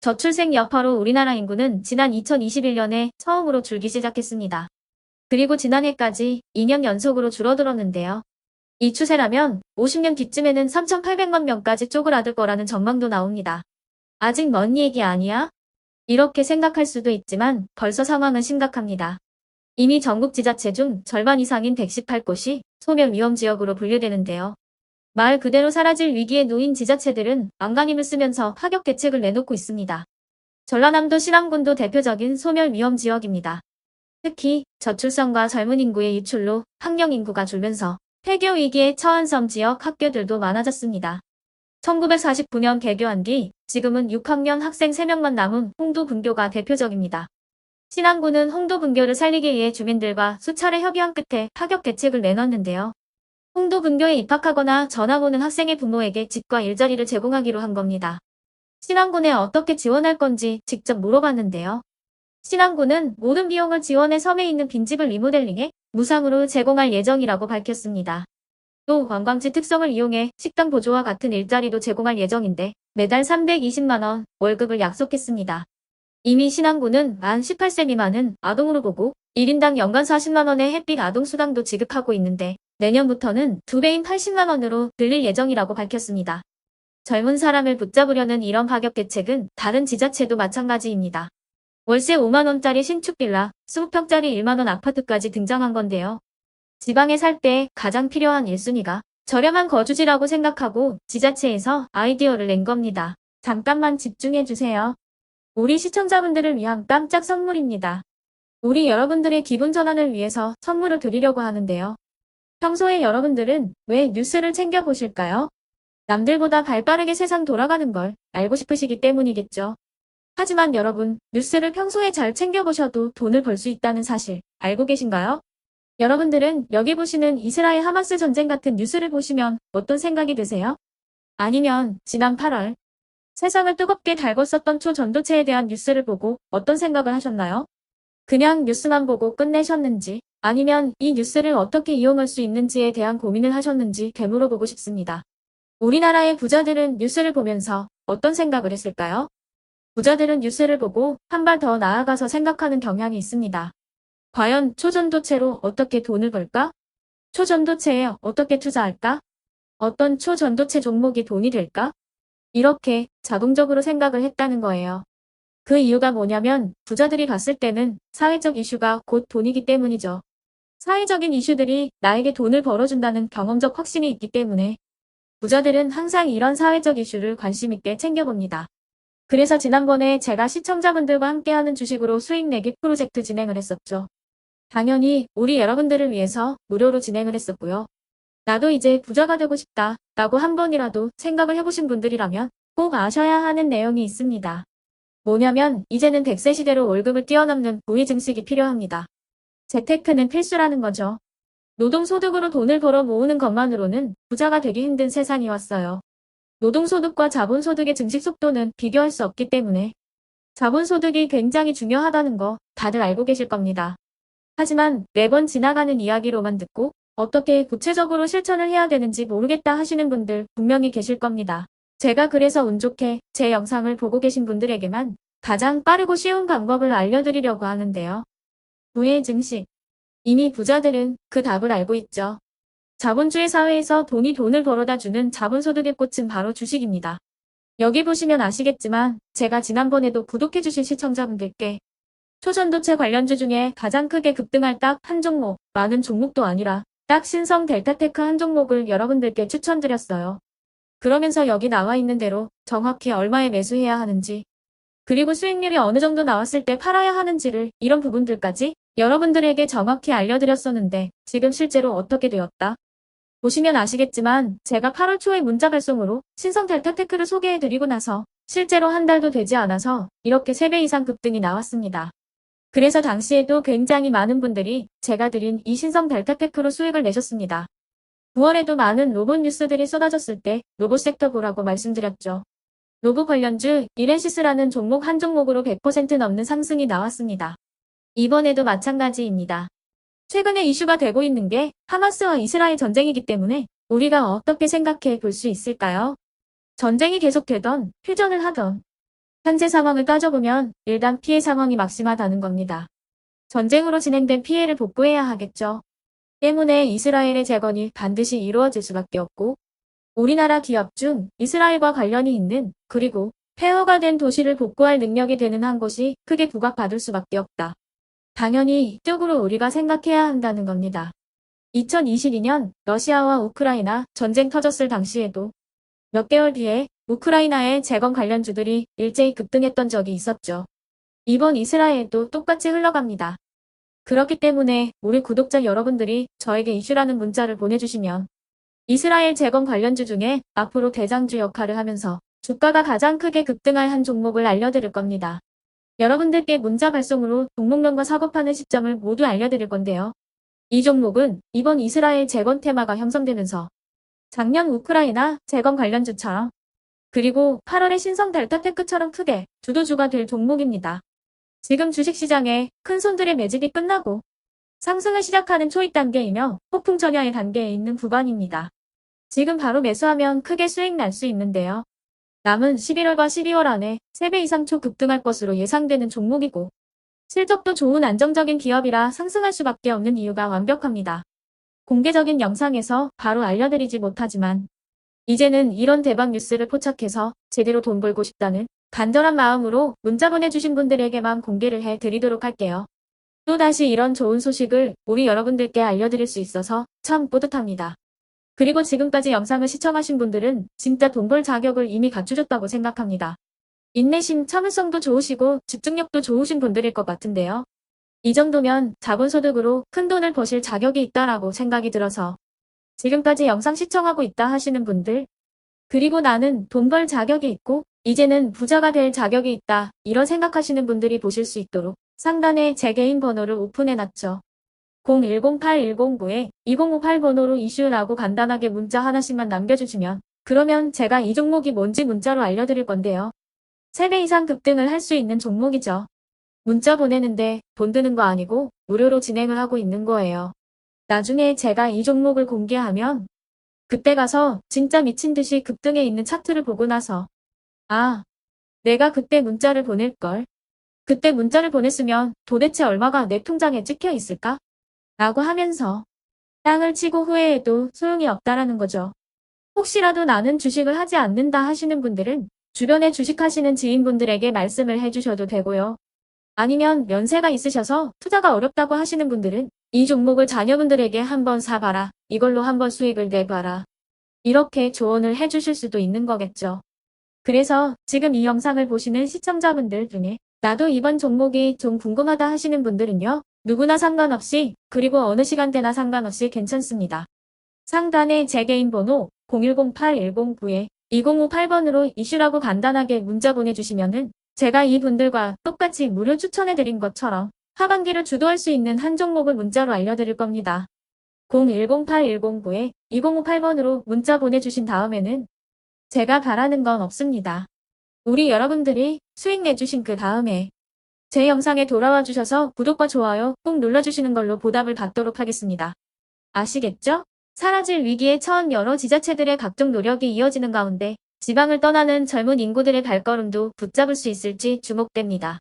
저출생 여파로 우리나라 인구는 지난 2021년에 처음으로 줄기 시작했습니다. 그리고 지난해까지 2년 연속으로 줄어들었는데요. 이 추세라면 50년 뒤쯤에는 3,800만 명까지 쪼그라들 거라는 전망도 나옵니다. 아직 먼 얘기 아니야? 이렇게 생각할 수도 있지만 벌써 상황은 심각합니다. 이미 전국 지자체 중 절반 이상인 118곳이 소멸위험지역으로 분류되는데요. 말 그대로 사라질 위기에 놓인 지자체들은 안간힘을 쓰면서 파격 대책을 내놓고 있습니다. 전라남도 신안군도 대표적인 소멸위험지역입니다. 특히 저출산과 젊은 인구의 유출로 학령 인구가 줄면서 폐교 위기에 처한 섬 지역 학교들도 많아졌습니다. 1949년 개교한 뒤 지금은 6학년 학생 3명만 남은 홍도분교가 대표적입니다. 신안군은 홍도분교를 살리기 위해 주민들과 수차례 협의한 끝에 파격 대책을 내놨는데요. 홍도분교에 입학하거나 전학 오는 학생의 부모에게 집과 일자리를 제공하기로 한 겁니다. 신안군에 어떻게 지원할 건지 직접 물어봤는데요. 신안군은 모든 비용을 지원해 섬에 있는 빈집을 리모델링해 무상으로 제공할 예정이라고 밝혔습니다. 또 관광지 특성을 이용해 식당 보조와 같은 일자리도 제공할 예정인데 매달 320만 원 월급을 약속했습니다. 이미 신안군은 만 18세 미만은 아동으로 보고 1인당 연간 40만 원의 햇빛 아동수당도 지급하고 있는데 내년부터는 2배인 80만 원으로 늘릴 예정이라고 밝혔습니다. 젊은 사람을 붙잡으려는 이런 파격 대책은 다른 지자체도 마찬가지입니다. 월세 5만 원짜리 신축 빌라, 20평짜리 1만 원 아파트까지 등장한 건데요. 지방에 살 때 가장 필요한 1순위가 저렴한 거주지라고 생각하고 지자체에서 아이디어를 낸 겁니다. 잠깐만 집중해 주세요. 우리 시청자분들을 위한 깜짝 선물입니다. 우리 여러분들의 기분 전환을 위해서 선물을 드리려고 하는데요. 평소에 여러분들은 왜 뉴스를 챙겨보실까요? 남들보다 발빠르게 세상 돌아가는 걸 알고 싶으시기 때문이겠죠. 하지만 여러분, 뉴스를 평소에 잘 챙겨보셔도 돈을 벌 수 있다는 사실 알고 계신가요? 여러분들은 여기 보시는 이스라엘 하마스 전쟁 같은 뉴스를 보시면 어떤 생각이 드세요? 아니면 지난 8월 세상을 뜨겁게 달궜었던 초전도체에 대한 뉴스를 보고 어떤 생각을 하셨나요? 그냥 뉴스만 보고 끝내셨는지 아니면 이 뉴스를 어떻게 이용할 수 있는지에 대한 고민을 하셨는지 되물어보고 싶습니다. 우리나라의 부자들은 뉴스를 보면서 어떤 생각을 했을까요? 부자들은 뉴스를 보고 한 발 더 나아가서 생각하는 경향이 있습니다. 과연 초전도체로 어떻게 돈을 벌까? 초전도체에 어떻게 투자할까? 어떤 초전도체 종목이 돈이 될까? 이렇게 자동적으로 생각을 했다는 거예요. 그 이유가 뭐냐면 부자들이 봤을 때는 사회적 이슈가 곧 돈이기 때문이죠. 사회적인 이슈들이 나에게 돈을 벌어준다는 경험적 확신이 있기 때문에 부자들은 항상 이런 사회적 이슈를 관심 있게 챙겨봅니다. 그래서 지난번에 제가 시청자분들과 함께하는 주식으로 수익 내기 프로젝트 진행을 했었죠. 당연히 우리 여러분들을 위해서 무료로 진행을 했었고요. 나도 이제 부자가 되고 싶다 라고 한 번이라도 생각을 해보신 분들이라면 꼭 아셔야 하는 내용이 있습니다. 뭐냐면 이제는 100세 시대로 월급을 뛰어넘는 부의 증식이 필요합니다. 재테크는 필수라는 거죠. 노동소득으로 돈을 벌어 모으는 것만으로는 부자가 되기 힘든 세상이 왔어요. 노동소득과 자본소득의 증식 속도는 비교할 수 없기 때문에 자본소득이 굉장히 중요하다는 거 다들 알고 계실 겁니다. 하지만 매번 지나가는 이야기로만 듣고 어떻게 구체적으로 실천을 해야 되는지 모르겠다 하시는 분들 분명히 계실 겁니다. 제가 그래서 운 좋게 제 영상을 보고 계신 분들에게만 가장 빠르고 쉬운 방법을 알려드리려고 하는데요. 부의 증식. 이미 부자들은 그 답을 알고 있죠. 자본주의 사회에서 돈이 돈을 벌어다 주는 자본소득의 꽃은 바로 주식입니다. 여기 보시면 아시겠지만 제가 지난번에도 구독해주신 시청자분들께 초전도체 관련주 중에 가장 크게 급등할 딱 한 종목, 많은 종목도 아니라 딱 신성 델타테크 한 종목을 여러분들께 추천드렸어요. 그러면서 여기 나와 있는 대로 정확히 얼마에 매수해야 하는지 그리고 수익률이 어느 정도 나왔을 때 팔아야 하는지를 이런 부분들까지 여러분들에게 정확히 알려드렸었는데 지금 실제로 어떻게 되었다? 보시면 아시겠지만 제가 8월 초에 문자 발송으로 신성 델타테크를 소개해드리고 나서 실제로 한 달도 되지 않아서 이렇게 3배 이상 급등이 나왔습니다. 그래서 당시에도 굉장히 많은 분들이 제가 드린 이 신성 델타테크로 수익을 내셨습니다. 9월에도 많은 로봇 뉴스들이 쏟아졌을 때 로봇 섹터 보라고 말씀드렸죠. 로봇 관련주 이렌시스라는 종목 한 종목으로 100% 넘는 상승이 나왔습니다. 이번에도 마찬가지입니다. 최근에 이슈가 되고 있는 게 하마스와 이스라엘 전쟁이기 때문에 우리가 어떻게 생각해 볼 수 있을까요? 전쟁이 계속되던 휴전을 하던 현재 상황을 따져보면 일단 피해 상황이 막심하다는 겁니다. 전쟁으로 진행된 피해를 복구해야 하겠죠. 때문에 이스라엘의 재건이 반드시 이루어질 수밖에 없고, 우리나라 기업 중 이스라엘과 관련이 있는, 그리고 폐허가 된 도시를 복구할 능력이 되는 한 곳이 크게 부각받을 수밖에 없다. 당연히 이쪽으로 우리가 생각해야 한다는 겁니다. 2022년 러시아와 우크라이나 전쟁 터졌을 당시에도 몇 개월 뒤에 우크라이나의 재건 관련주들이 일제히 급등했던 적이 있었죠. 이번 이스라엘도 똑같이 흘러갑니다. 그렇기 때문에 우리 구독자 여러분들이 저에게 이슈라는 문자를 보내주시면 이스라엘 재건 관련주 중에 앞으로 대장주 역할을 하면서 주가가 가장 크게 급등할 한 종목을 알려드릴 겁니다. 여러분들께 문자 발송으로 종목명과 사고파는 시점을 모두 알려드릴 건데요. 이 종목은 이번 이스라엘 재건 테마가 형성되면서 작년 우크라이나 재건 관련주처럼, 그리고 8월의 신성 델타테크처럼 크게 주도주가 될 종목입니다. 지금 주식시장에 큰 손들의 매집이 끝나고 상승을 시작하는 초입 단계이며 폭풍 전야의 단계에 있는 구간입니다. 지금 바로 매수하면 크게 수익 날 수 있는데요. 남은 11월과 12월 안에 3배 이상 초급등할 것으로 예상되는 종목이고, 실적도 좋은 안정적인 기업이라 상승할 수밖에 없는 이유가 완벽합니다. 공개적인 영상에서 바로 알려드리지 못하지만 이제는 이런 대박 뉴스를 포착해서 제대로 돈 벌고 싶다는 간절한 마음으로 문자 보내주신 분들에게만 공개를 해드리도록 할게요. 또다시 이런 좋은 소식을 우리 여러분들께 알려드릴 수 있어서 참 뿌듯합니다. 그리고 지금까지 영상을 시청하신 분들은 진짜 돈 벌 자격을 이미 갖추셨다고 생각합니다. 인내심, 참을성도 좋으시고 집중력도 좋으신 분들일 것 같은데요. 이 정도면 자본소득으로 큰 돈을 버실 자격이 있다라고 생각이 들어서 지금까지 영상 시청하고 있다 하시는 분들, 그리고 나는 돈 벌 자격이 있고 이제는 부자가 될 자격이 있다, 이런 생각하시는 분들이 보실 수 있도록 상단에 제 개인 번호를 오픈해놨죠. 0108109-2058 번호로 이슈라고 간단하게 문자 하나씩만 남겨주시면, 그러면 제가 이 종목이 뭔지 문자로 알려드릴 건데요. 3배 이상 급등을 할 수 있는 종목이죠. 문자 보내는데 돈 드는 거 아니고 무료로 진행을 하고 있는 거예요. 나중에 제가 이 종목을 공개하면 그때 가서 진짜 미친 듯이 급등해 있는 차트를 보고 나서, 아, 내가 그때 문자를 보낼걸. 그때 문자를 보냈으면 도대체 얼마가 내 통장에 찍혀 있을까? 라고 하면서 땅을 치고 후회해도 소용이 없다라는 거죠. 혹시라도 나는 주식을 하지 않는다 하시는 분들은 주변에 주식하시는 지인분들에게 말씀을 해주셔도 되고요. 아니면 연세가 있으셔서 투자가 어렵다고 하시는 분들은 이 종목을 자녀분들에게 한번 사봐라, 이걸로 한번 수익을 내봐라, 이렇게 조언을 해주실 수도 있는 거겠죠. 그래서 지금 이 영상을 보시는 시청자분들 중에 나도 이번 종목이 좀 궁금하다 하시는 분들은요, 누구나 상관없이, 그리고 어느 시간대나 상관없이 괜찮습니다. 상단에 제 개인 번호 0108109-2058번으로 이슈라고 간단하게 문자 보내주시면은 제가 이분들과 똑같이 무료 추천해드린 것처럼 하반기를 주도할 수 있는 한 종목을 문자로 알려드릴 겁니다. 0108109-2058번으로 문자 보내주신 다음에는 제가 바라는 건 없습니다. 우리 여러분들이 수익 내주신 그 다음에 제 영상에 돌아와 주셔서 구독과 좋아요 꼭 눌러주시는 걸로 보답을 받도록 하겠습니다. 아시겠죠? 사라질 위기에 처한 여러 지자체들의 각종 노력이 이어지는 가운데 지방을 떠나는 젊은 인구들의 발걸음도 붙잡을 수 있을지 주목됩니다.